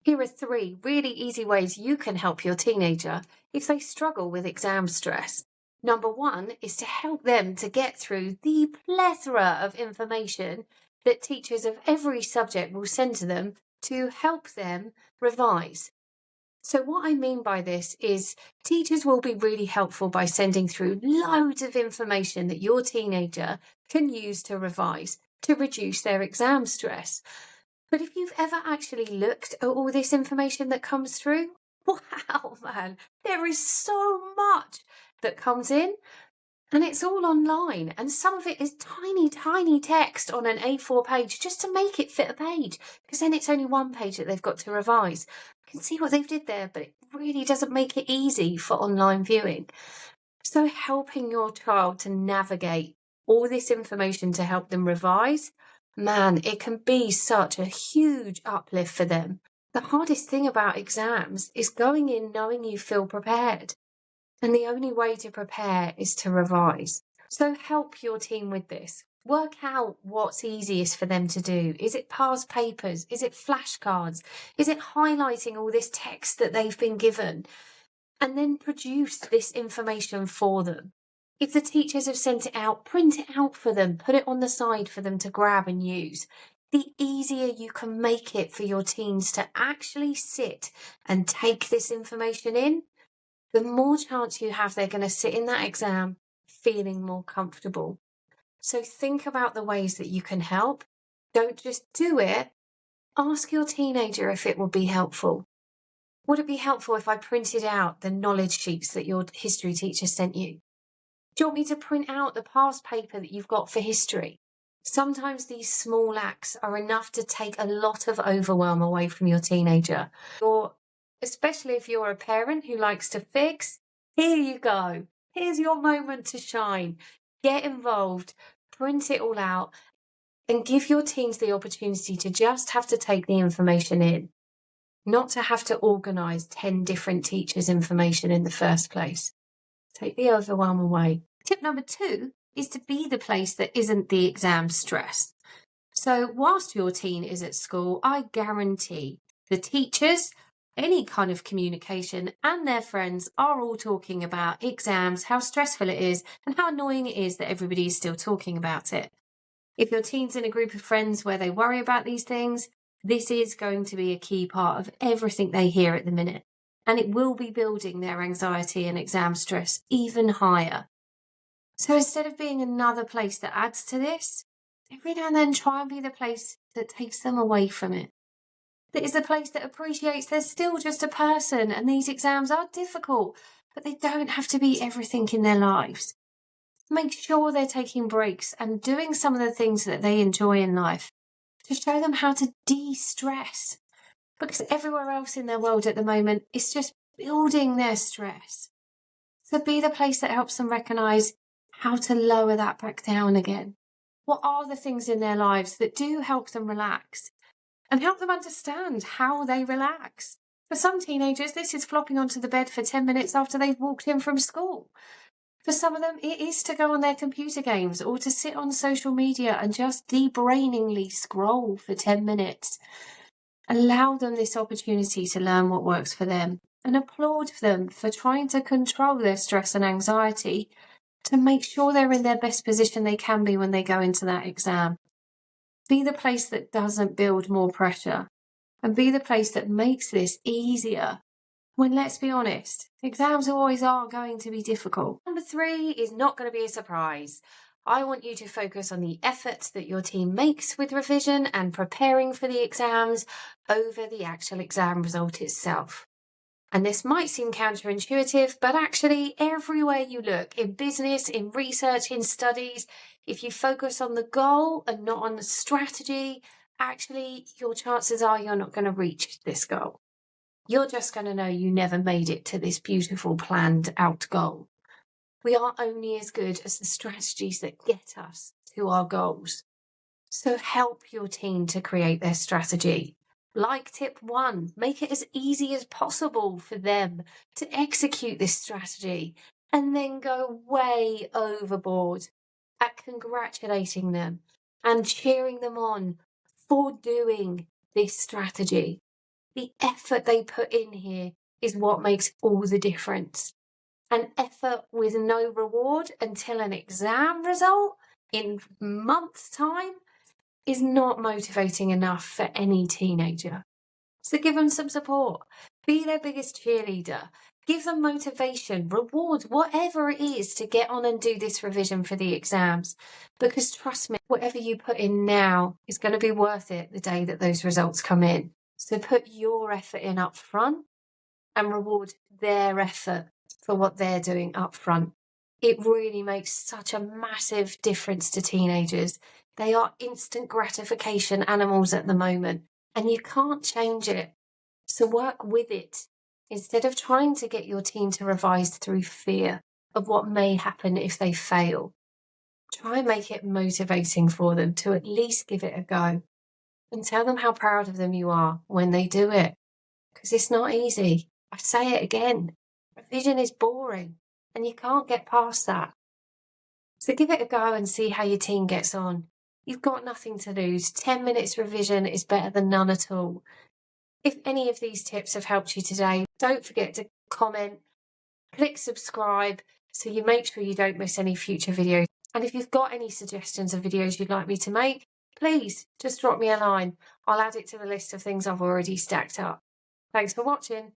Here are 3 really easy ways you can help your teenager if they struggle with exam stress. Number 1 is to help them to get through the plethora of information that teachers of every subject will send to them to help them revise. So what I mean by this is teachers will be really helpful by sending through loads of information that your teenager can use to revise to reduce their exam stress. But if you've ever actually looked at all this information that comes through, wow, man, there is so much that comes in. And it's all online, and some of it is tiny, tiny text on an A4 page just to make it fit a page, because then it's only one page that they've got to revise. You can see what they've did there, but it really doesn't make it easy for online viewing. So helping your child to navigate all this information to help them revise, man, it can be such a huge uplift for them. The hardest thing about exams is going in knowing you feel prepared. And the only way to prepare is to revise. So help your team with this. Work out what's easiest for them to do. Is it past papers? Is it flashcards? Is it highlighting all this text that they've been given? And then produce this information for them. If the teachers have sent it out, print it out for them. Put it on the side for them to grab and use. The easier you can make it for your teens to actually sit and take this information in, the more chance you have they're going to sit in that exam feeling more comfortable. So think about the ways that you can help. Don't just do it. Ask your teenager if it would be helpful. Would it be helpful if I printed out the knowledge sheets that your history teacher sent you? Do you want me to print out the past paper that you've got for history? Sometimes these small acts are enough to take a lot of overwhelm away from your teenager. Or especially if you're a parent who likes to fix, here you go. Here's your moment to shine. Get involved, print it all out, and give your teens the opportunity to just have to take the information in, not to have to organise 10 different teachers' information in the first place. Take the overwhelm away. Tip number 2 is to be the place that isn't the exam stress. So whilst your teen is at school, I guarantee the teachers, any kind of communication, and their friends are all talking about exams, how stressful it is, and how annoying it is that everybody is still talking about it. If your teen's in a group of friends where they worry about these things, this is going to be a key part of everything they hear at the minute. And it will be building their anxiety and exam stress even higher. So instead of being another place that adds to this, every now and then try and be the place that takes them away from it. That is the place that appreciates they're still just a person and these exams are difficult, but they don't have to be everything in their lives. Make sure they're taking breaks and doing some of the things that they enjoy in life to show them how to de-stress. Because everywhere else in their world at the moment is just building their stress. So be the place that helps them recognise how to lower that back down again. What are the things in their lives that do help them relax? And help them understand how they relax. For some teenagers, this is flopping onto the bed for 10 minutes after they've walked in from school. For some of them, it is to go on their computer games or to sit on social media and just debrainingly scroll for 10 minutes. Allow them this opportunity to learn what works for them and applaud them for trying to control their stress and anxiety to make sure they're in their best position they can be when they go into that exam. Be the place that doesn't build more pressure and be the place that makes this easier when, let's be honest, exams always are going to be difficult. Number 3 is not going to be a surprise. I want you to focus on the efforts that your team makes with revision and preparing for the exams over the actual exam result itself. And this might seem counterintuitive, but actually everywhere you look, in business, in research, in studies, if you focus on the goal and not on the strategy, actually your chances are you're not going to reach this goal. You're just going to know you never made it to this beautiful planned out goal. We are only as good as the strategies that get us to our goals. So help your team to create their strategy. Like tip 1, make it as easy as possible for them to execute this strategy and then go way overboard at congratulating them and cheering them on for doing this strategy. The effort they put in here is what makes all the difference. An effort with no reward until an exam result in months' time is not motivating enough for any teenager. So give them some support. Be their biggest cheerleader. Give them motivation, rewards, whatever it is to get on and do this revision for the exams. Because trust me, whatever you put in now is going to be worth it the day that those results come in. So put your effort in up front and reward their effort for what they're doing up front. It really makes such a massive difference to teenagers. They are instant gratification animals at the moment, and you can't change it. So work with it instead of trying to get your teen to revise through fear of what may happen if they fail. Try and make it motivating for them to at least give it a go, and tell them how proud of them you are when they do it, because it's not easy. I say it again, revision is boring and you can't get past that. So give it a go and see how your teen gets on. You've got nothing to lose. 10 minutes revision is better than none at all. If any of these tips have helped you today, don't forget to comment, click subscribe so you make sure you don't miss any future videos. And if you've got any suggestions of videos you'd like me to make, please just drop me a line. I'll add it to the list of things I've already stacked up. Thanks for watching.